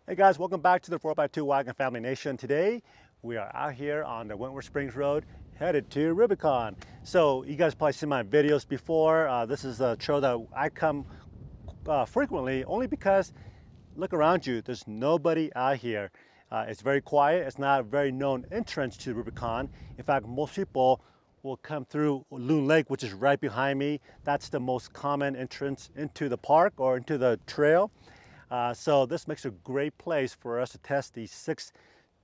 Hey guys, welcome back to the 4x2 Wagon Family Nation. Today we are out here on the Wentworth Springs Road headed to Rubicon. So you guys probably seen my videos before. This is a trail that I come frequently only because look around you, there's nobody out here. It's very quiet. It's not a very known entrance to Rubicon. In fact, most people will come through Loon Lake, which is right behind me. That's the most common entrance into the park or into the trail. So this makes a great place for us to test these 6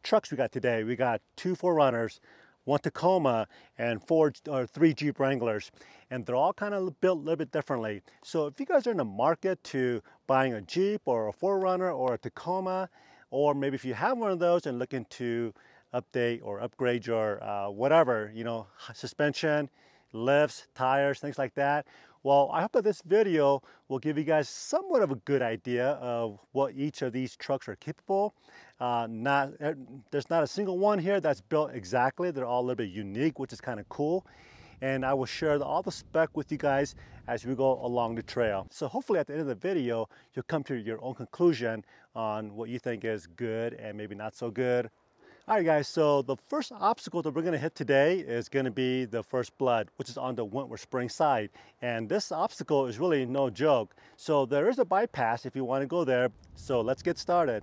trucks we got today. We got 2 4Runners, 1 Tacoma, and 3 Jeep Wranglers. And they're all kind of built a little bit differently. So if you guys are in the market to buying a Jeep or a 4Runner or a Tacoma, or maybe if you have one of those and looking to update or upgrade your whatever, you know, suspension, lifts, tires, things like that. Well, I hope that this video will give you guys somewhat of a good idea of what each of these trucks are capable. There's not a single one here that's built exactly. They're all a little bit unique, which is kind of cool. And I will share all the spec with you guys as we go along the trail. So hopefully at the end of the video, you'll come to your own conclusion on what you think is good and maybe not so good. All right guys, so the first obstacle that we're gonna hit today is gonna be the First Blood, which is on the Wentworth Springs side. And this obstacle is really no joke. So there is a bypass if you wanna go there. So let's get started.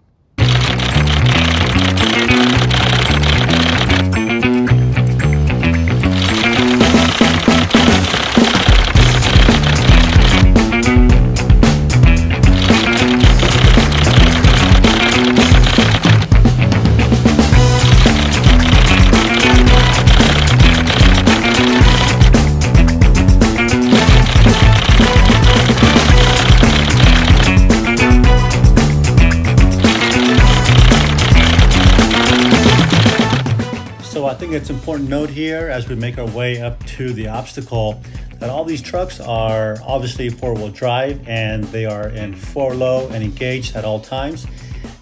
I think it's important to note here as we make our way up to the obstacle that all these trucks are obviously 4-wheel drive and they are in 4-low and engaged at all times.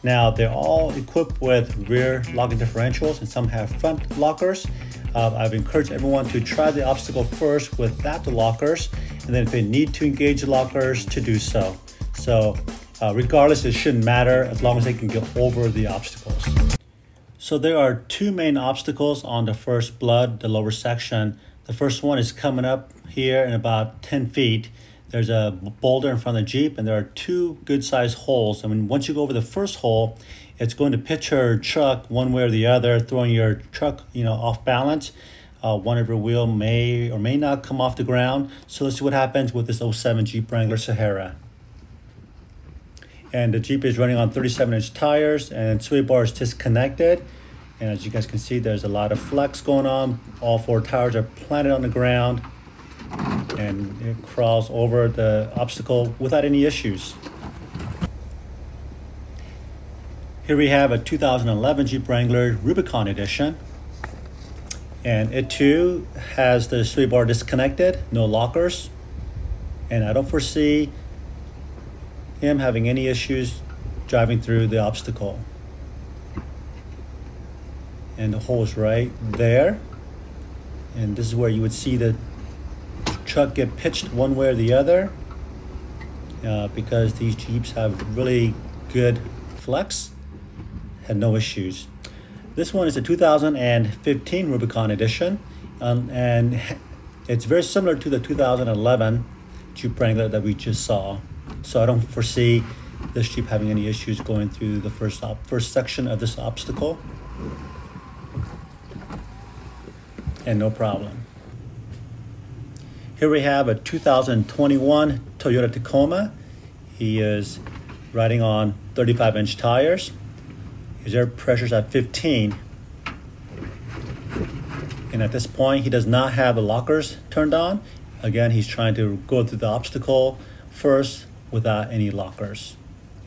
Now they're all equipped with rear locking differentials and some have front lockers. I've encouraged everyone to try the obstacle first without the lockers, and then if they need to engage the lockers to do so. So regardless, it shouldn't matter as long as they can get over the obstacles. So there are 2 main obstacles on the First Blood, the lower section. The first one is coming up here in about 10 feet. There's a boulder in front of the Jeep and there are 2 good sized holes. I mean, once you go over the first hole, it's going to pitch your truck one way or the other, throwing your truck, off balance. One of your wheel may or may not come off the ground. So let's see what happens with this 07 Jeep Wrangler Sahara. And the Jeep is running on 37-inch tires and sway bar is disconnected. And as you guys can see, there's a lot of flex going on. All 4 tires are planted on the ground and it crawls over the obstacle without any issues. Here we have a 2011 Jeep Wrangler Rubicon Edition. And it too has the sway bar disconnected, no lockers. And I don't foresee him having any issues driving through the obstacle. And the hole is right there. And this is where you would see the truck get pitched one way or the other because these Jeeps have really good flex, had no issues. This one is a 2015 Rubicon Edition and it's very similar to the 2011 Jeep Wrangler that we just saw. So I don't foresee this Jeep having any issues going through the first section of this obstacle. And no problem. Here we have a 2021 Toyota Tacoma. He is riding on 35-inch tires. His air pressure is at 15. And at this point, he does not have the lockers turned on. Again, he's trying to go through the obstacle first without any lockers.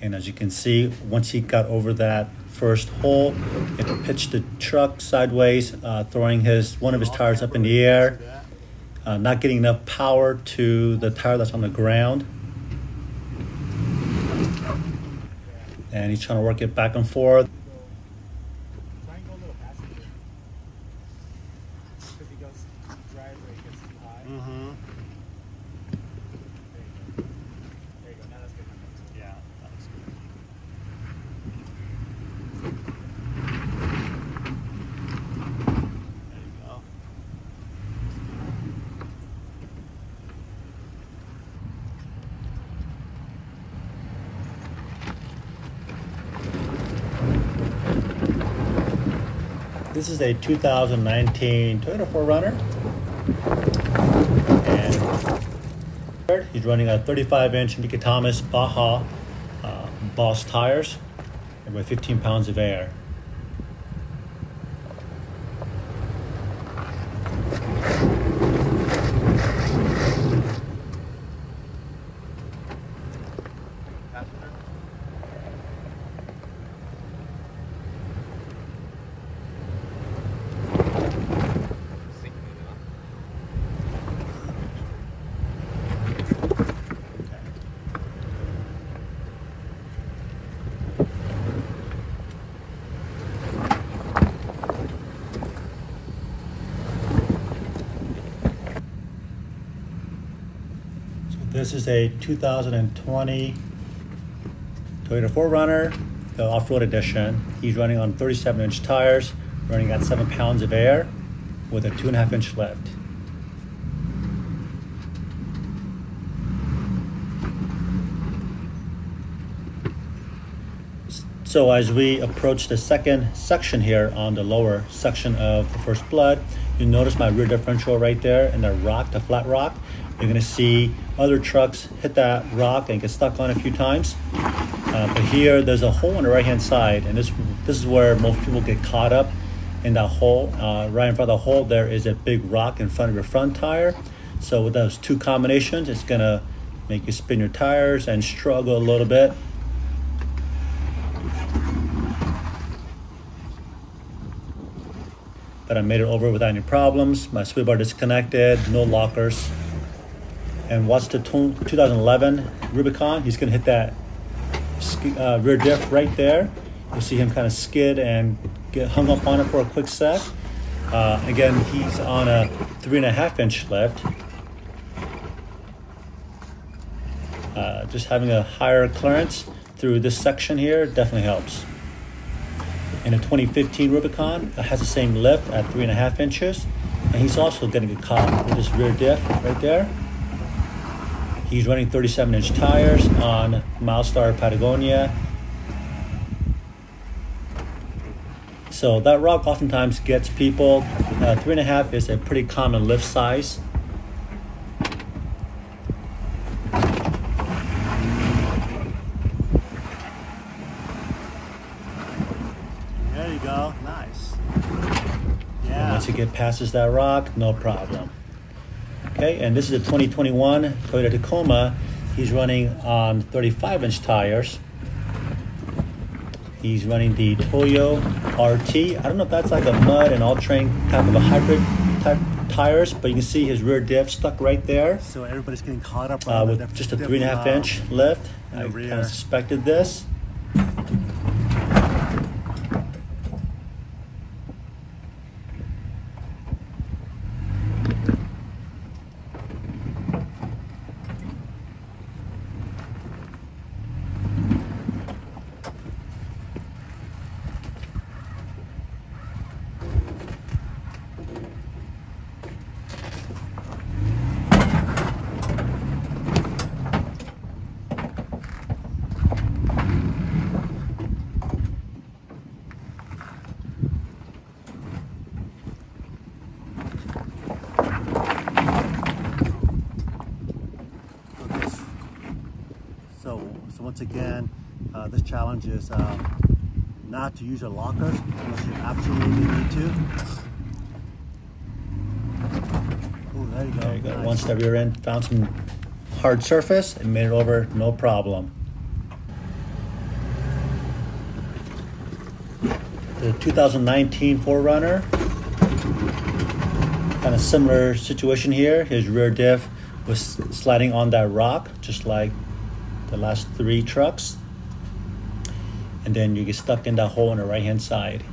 And as you can see, once he got over that first hole, it pitched the truck sideways, throwing one of his tires up in the air, not getting enough power to the tire that's on the ground. And he's trying to work it back and forth. This is a 2019 Toyota 4Runner, and he's running a 35-inch Mickey Thomas Baja Boss tires with 15 pounds of air. This is a 2020 Toyota 4Runner, the off-road edition. He's running on 37-inch tires, running at 7 pounds of air with a 2.5-inch lift. So as we approach the second section here on the lower section of the First Blood, you notice my rear differential right there and the rock, the flat rock. You're going to see other trucks hit that rock and get stuck on a few times. But here there's a hole on the right hand side, and this is where most people get caught up in that hole. Right in front of the hole there is a big rock in front of your front tire. So with those two combinations, it's going to make you spin your tires and struggle a little bit. But I made it over without any problems. My sway bar disconnected, no lockers. And watch the 2011 Rubicon. He's going to hit that rear diff right there. You'll see him kind of skid and get hung up on it for a quick sec. Again, he's on a 3.5-inch lift. Just having a higher clearance through this section here definitely helps. And a 2015 Rubicon has the same lift at 3.5 inches. And he's also going to get caught with this rear diff right there. He's running 37-inch tires on Milestar Patagonia. So that rock oftentimes gets people. 3.5 is a pretty common lift size. There you go, nice. Yeah. And once you get past that rock, no problem. Okay, and this is a 2021 Toyota Tacoma. He's running on 35-inch tires. He's running the Toyo RT. I don't know if that's like a mud and all-terrain type of a hybrid type tires, but you can see his rear diff stuck right there. So everybody's getting caught up with just a 3.5-inch lift. I kind of suspected this. So once again, this challenge is not to use your lockers unless you absolutely need to. Oh, there you go. There you go. Nice. Once the rear end found some hard surface and made it over, no problem. The 2019 4Runner, kind of similar situation here. His rear diff was sliding on that rock, just like the last 3 trucks. And then you get stuck in that hole on the right hand side.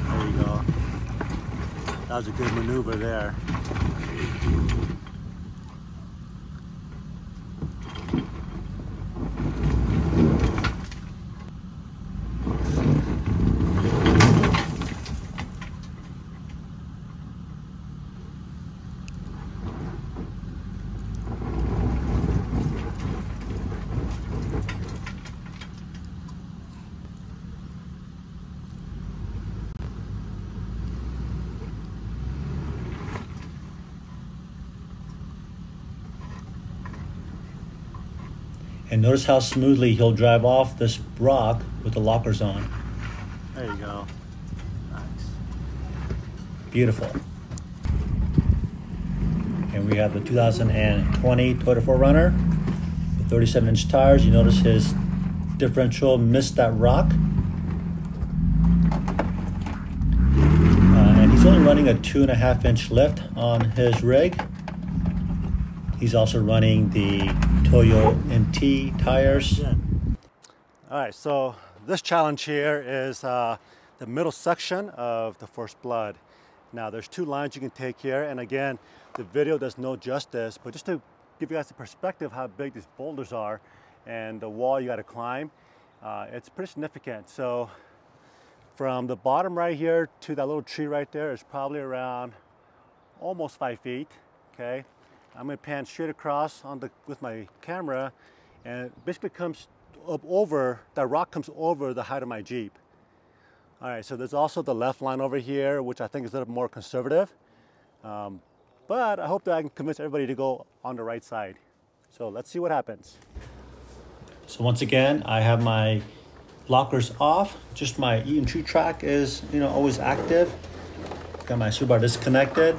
There you go. That was a good maneuver there. And notice how smoothly he'll drive off this rock with the lockers on. There you go. Nice. Beautiful. And we have the 2020 Toyota 4Runner with 37-inch tires. You notice his differential missed that rock. And he's only running a 2.5-inch lift on his rig. He's also running the Toyota MT tires. Yeah. All right, so this challenge here is the middle section of the First Blood. Now there's two lines you can take here, and again, the video does no justice, but just to give you guys a perspective how big these boulders are and the wall you got to climb, it's pretty significant. So from the bottom right here to that little tree right there is probably around almost 5 feet. Okay, I'm going to pan straight across with my camera, and it basically comes up over, that rock comes over the height of my Jeep. All right, so there's also the left line over here, which I think is a little more conservative. But I hope that I can convince everybody to go on the right side. So let's see what happens. So once again, I have my lockers off. Just my Truetrack is, always active. Got my Subaru disconnected.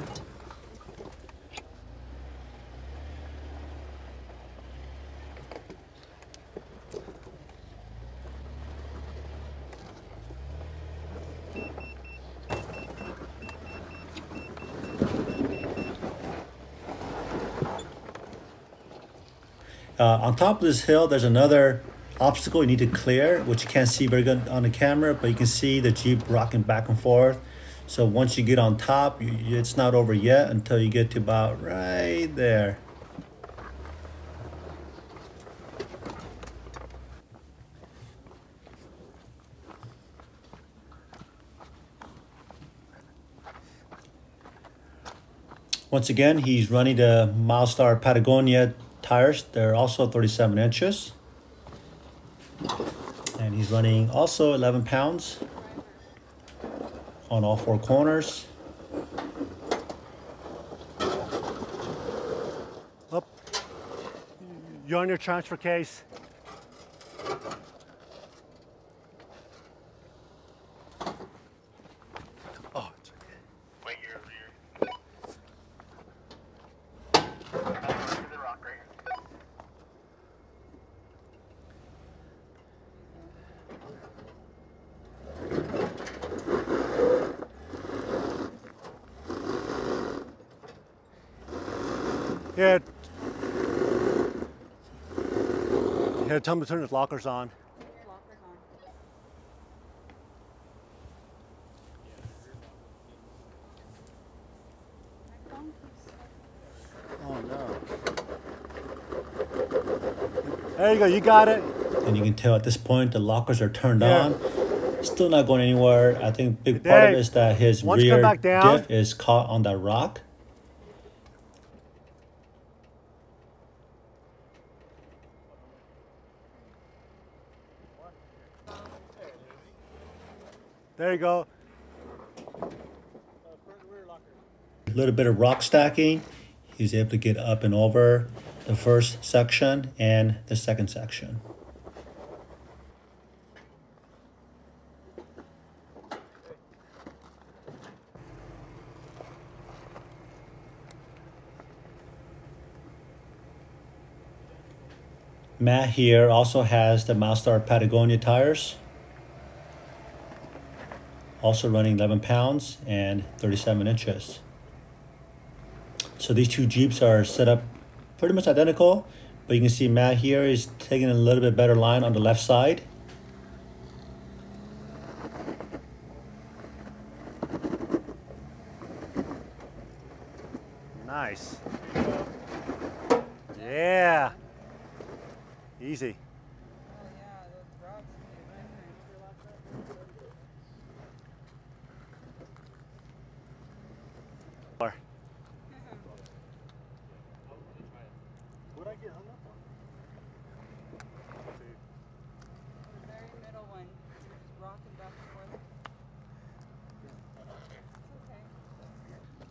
On top of this hill, there's another obstacle you need to clear, which you can't see very good on the camera, but you can see the Jeep rocking back and forth. So once you get on top, it's not over yet until you get to about right there. Once again, he's running the Milestar Patagonia tires. They're also 37 inches. And he's running also 11 pounds on all four corners. Up. You're on your transfer case. Oh, it's okay. Wait, you're the rock right here. Here, tell him to turn his lockers on. Oh no. There you go, you got it. And you can tell at this point the lockers are turned Yeah. on. Still not going anywhere. I think a big Hey, part of it is that his once you come rear back down- diff is caught on that rock. There you go. A little bit of rock stacking. He's able to get up and over the first section and the second section. Matt here also has the Milestar Patagonia tires. Also running 11 pounds and 37 inches. So these two Jeeps are set up pretty much identical, but you can see Matt here is taking a little bit better line on the left side. Nice. Yeah. Easy. What I get hung up on? The very middle one, just rocking back and forth. It's okay.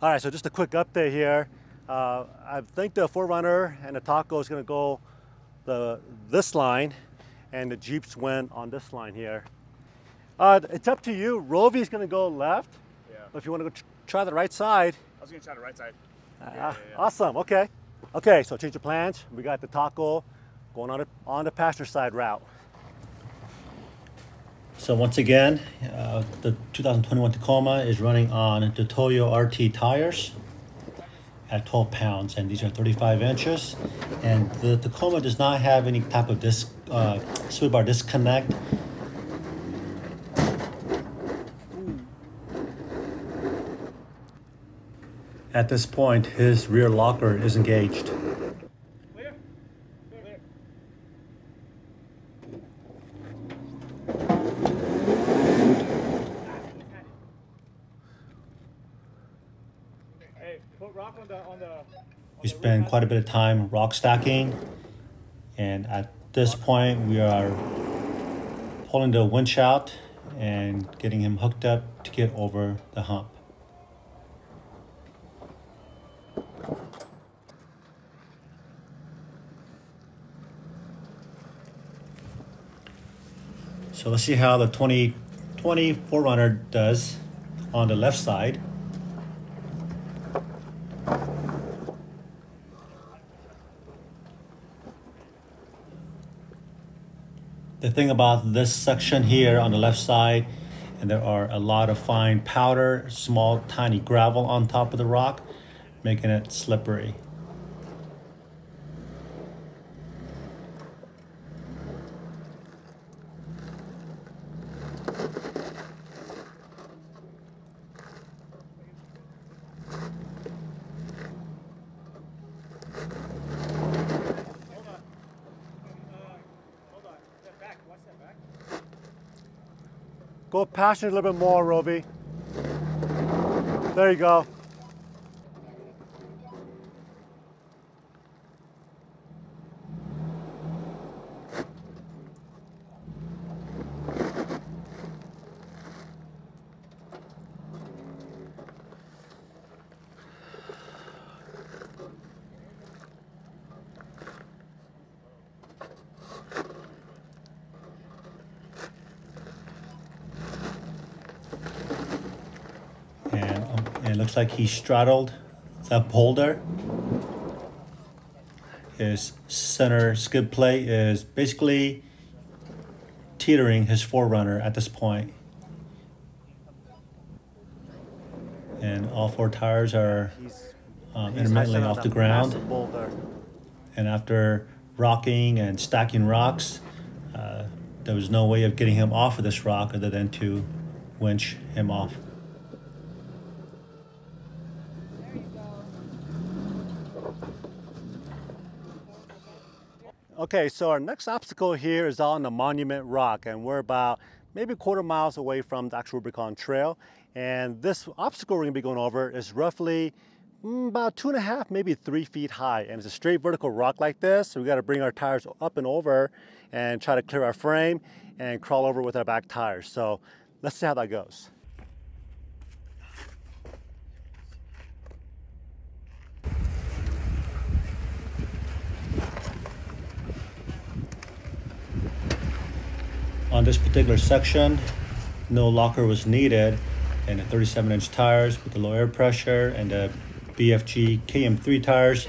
All right, so just a quick update here. I think the 4Runner and the Taco is going to go this line, and the Jeeps went on this line here. It's up to you. Rovy's gonna go left. Yeah. If you want to go try the right side. I was gonna try the right side. Awesome. Okay. Okay. So change your plans. We got the Taco going on the passenger side route. So once again, the 2021 Tacoma is running on the Toyota RT tires at 12 pounds, and these are 35 inches. And the Tacoma does not have any type of sway bar disconnect. At this point, his rear locker is engaged. We spend quite a bit of time rock stacking, and at this point we are pulling the winch out and getting him hooked up to get over the hump. So let's see how the 2020 4Runner does on the left side. The thing about this section here on the left side, and there are a lot of fine powder, small tiny gravel on top of the rock, making it slippery. Go passenger a little bit more, Rovy. There you go. And it looks like he straddled that boulder. His center skid plate is basically teetering his 4Runner at this point. And all four tires are intermittently off the ground. And after rocking and stacking rocks, there was no way of getting him off of this rock other than to winch him off. Okay, so our next obstacle here is on the Monument Rock, and we're about maybe a quarter miles away from the actual Rubicon Trail. And this obstacle we're gonna be going over is roughly about 2.5, maybe 3 feet high. And it's a straight vertical rock like this. So we gotta bring our tires up and over and try to clear our frame and crawl over with our back tires. So let's see how that goes. On this particular section, no locker was needed, and the 37-inch tires with the low air pressure and the BFG KM3 tires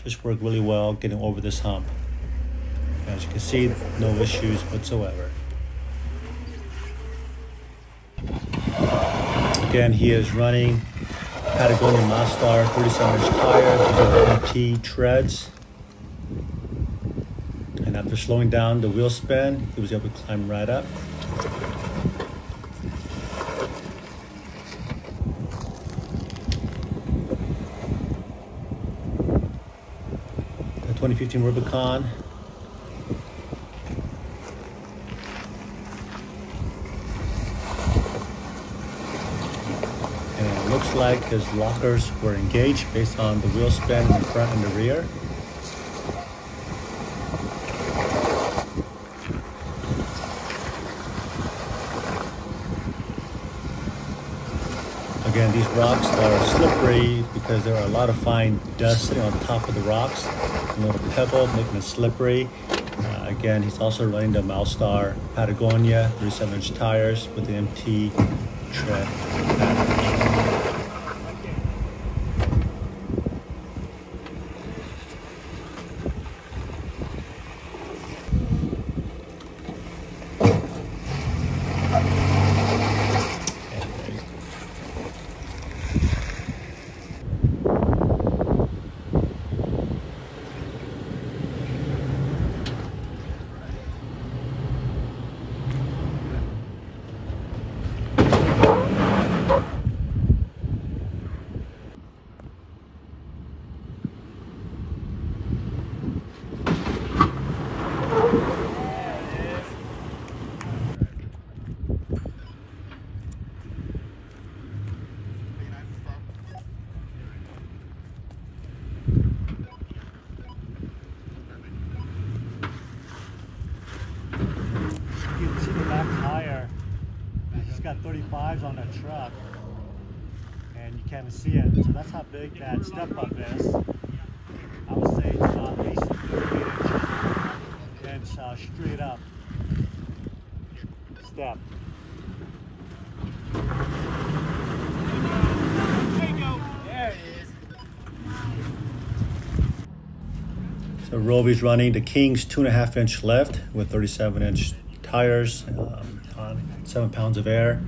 just work really well getting over this hump. As you can see, no issues whatsoever. Again, he is running Patagonia Mastar 37-inch tires with the MT treads. And after slowing down the wheel spin, he was able to climb right up. The 2015 Rubicon. And it looks like his lockers were engaged based on the wheel spin in the front and the rear. Again, these rocks are slippery because there are a lot of fine dust sitting on top of the rocks. A little pebble making it slippery. Again, he's also running the Milestar Patagonia 37-inch tires with the MT tread pattern. Got 35s on that truck, and you can't see it. So that's how big that step up is. I would say it's at least 38 inches, and it's straight up step. There you go. There it is. So Rovy's running the King's 2.5-inch lift with 37-inch tires on 7 pounds of air.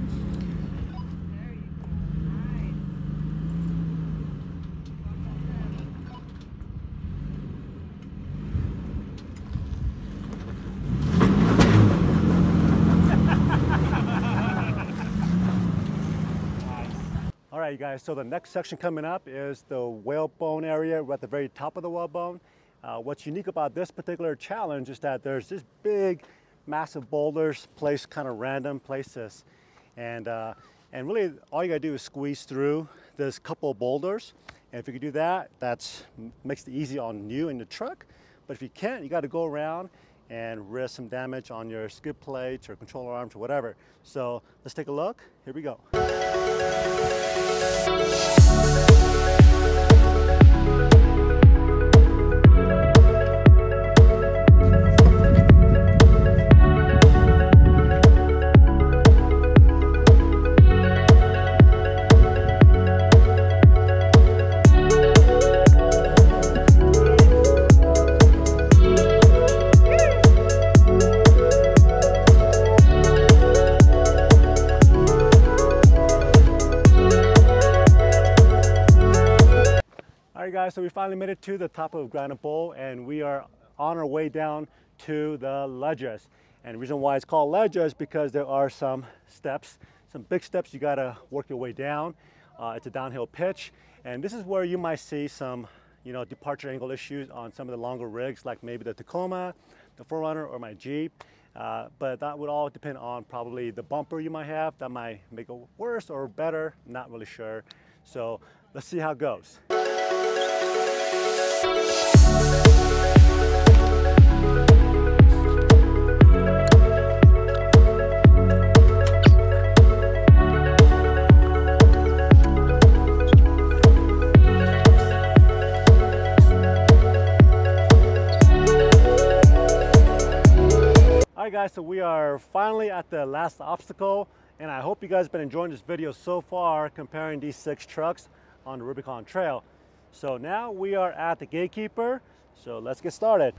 All right, you guys, so the next section coming up is the whalebone area. We're at the very top of the whalebone. What's unique about this particular challenge is that there's this big massive boulders placed kind of random places, and really all you gotta do is squeeze through this couple of boulders, and if you can do that, that makes it easy on you and the truck. But if you can't, you got to go around and risk some damage on your skid plates or controller arms or whatever. So let's take a look. Here we go. Guys, so we finally made it to the top of Granite Bowl, and we are on our way down to the ledges. And the reason why it's called ledges is because there are some steps, some big steps you gotta work your way down. It's a downhill pitch, and this is where you might see some, departure angle issues on some of the longer rigs, like maybe the Tacoma, the 4Runner, or my Jeep. But that would all depend on probably the bumper you might have. That might make it worse or better, not really sure. So let's see how it goes. Alright guys, so we are finally at the last obstacle, and I hope you guys have been enjoying this video so far comparing these 6 trucks on the Rubicon Trail. So now we are at the Gatekeeper, so let's get started.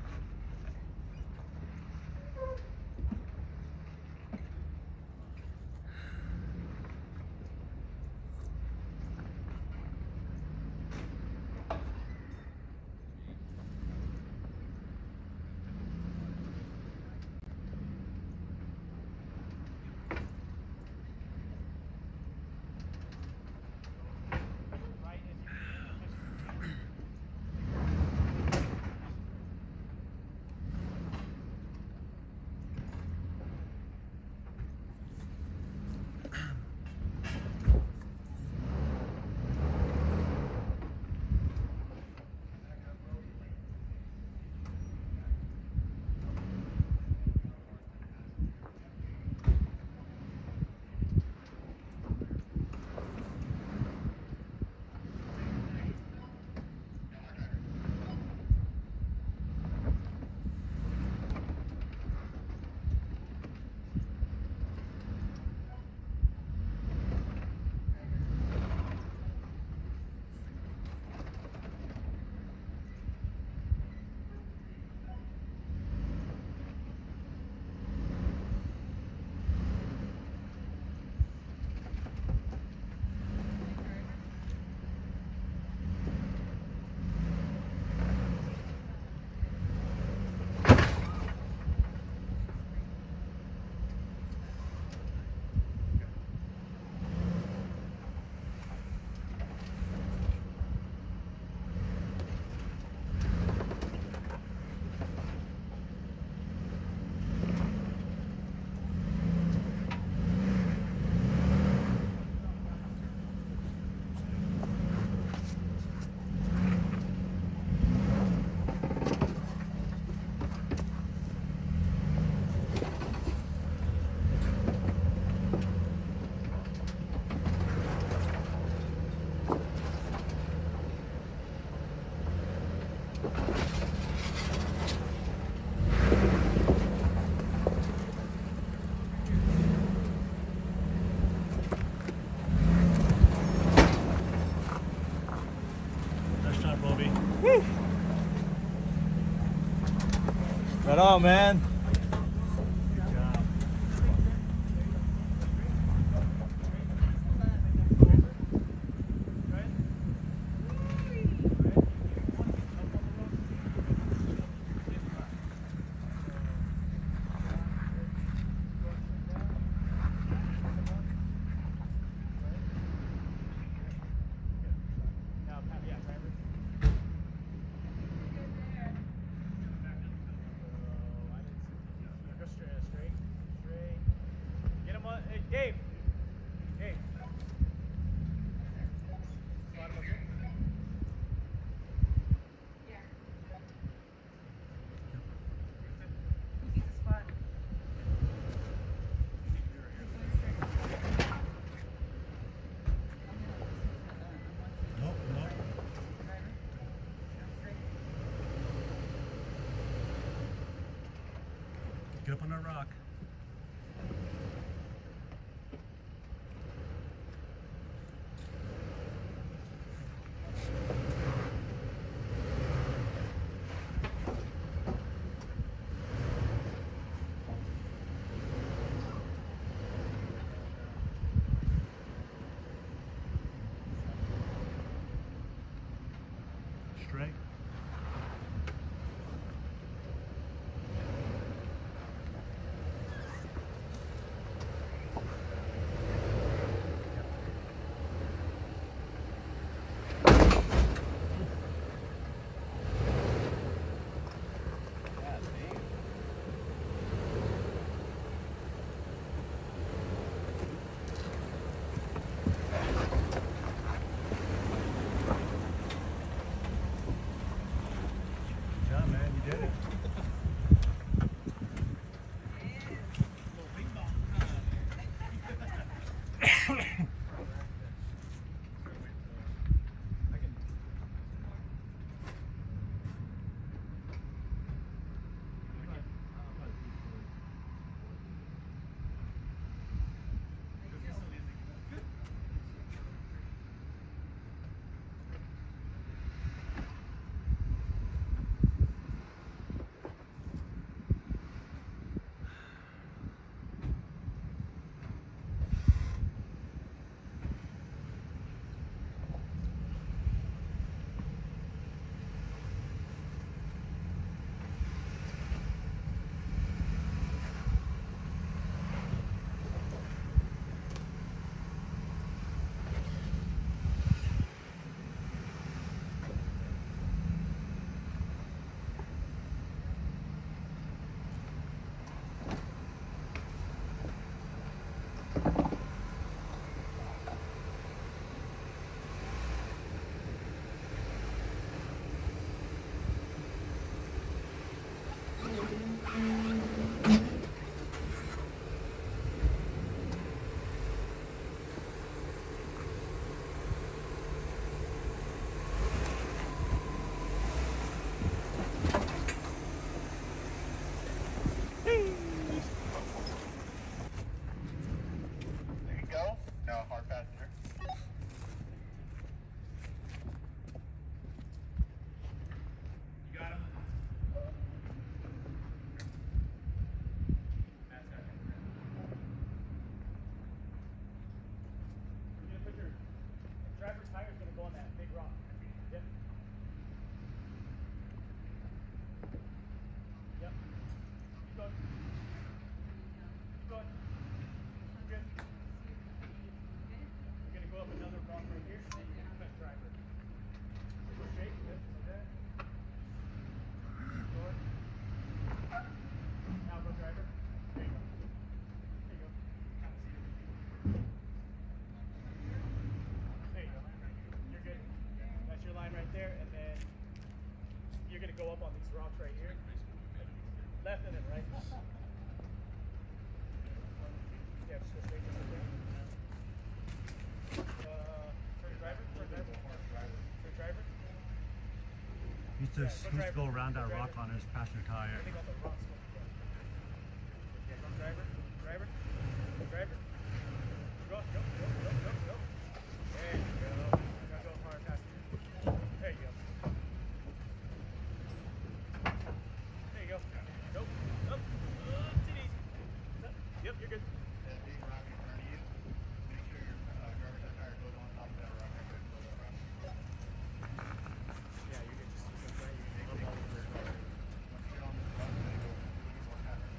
on, man. Good job. Dave. Nope, nope. Get up on that rock. Straight. Good job, man. You did it. Go up on these rocks right here. Left and then right. Yeah, just go straight this way. Turn driver. Turn driver. He needs to go around that rock on his passenger tire. Everything on the rocks. Yeah, turn driver. Driver. Go. There you go. Gotta go hard passenger. There you go. There you go. Nope. You're good. And being rocky in front of you, make sure your driver's side tire goes on top of that rock. Yeah, you're good. Just go right. You can make it over. Once you get on this rock, then go a little bit more faster.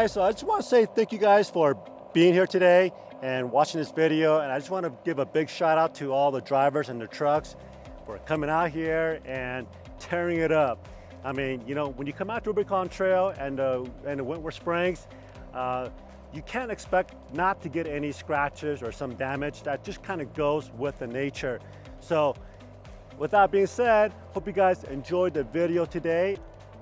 So I just want to say thank you guys for being here today and watching this video. And I just want to give a big shout out to all the drivers and the trucks for coming out here and tearing it up. I mean, you know, when you come out to Rubicon Trail and the Wentworth Springs, you can't expect not to get any scratches or some damage. That just kind of goes with the nature. So with that being said, hope you guys enjoyed the video today,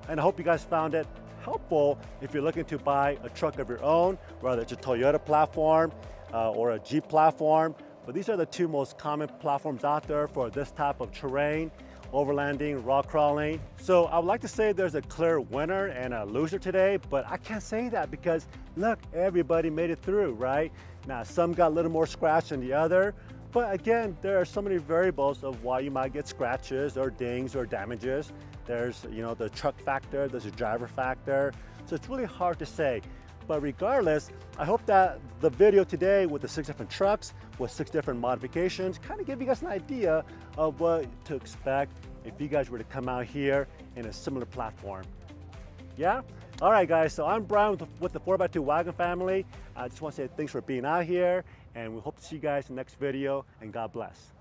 and I hope you guys found it helpful if you're looking to buy a truck of your own, whether it's a Toyota platform or a Jeep platform. But these are the two most common platforms out there for this type of terrain: overlanding, rock crawling. So I would like to say there's a clear winner and a loser today, but I can't say that because look, everybody made it through, right? Now some got a little more scratch than the other, but again, there are so many variables of why you might get scratches or dings or damages. There's, you know, the truck factor, there's a driver factor. So it's really hard to say. But regardless, I hope that the video today with the 6 different trucks with 6 different modifications kind of give you guys an idea of what to expect if you guys were to come out here in a similar platform. Yeah? All right, guys, so I'm Brian with the 4x2 Wagon family. I just want to say thanks for being out here, and we hope to see you guys in the next video, and God bless.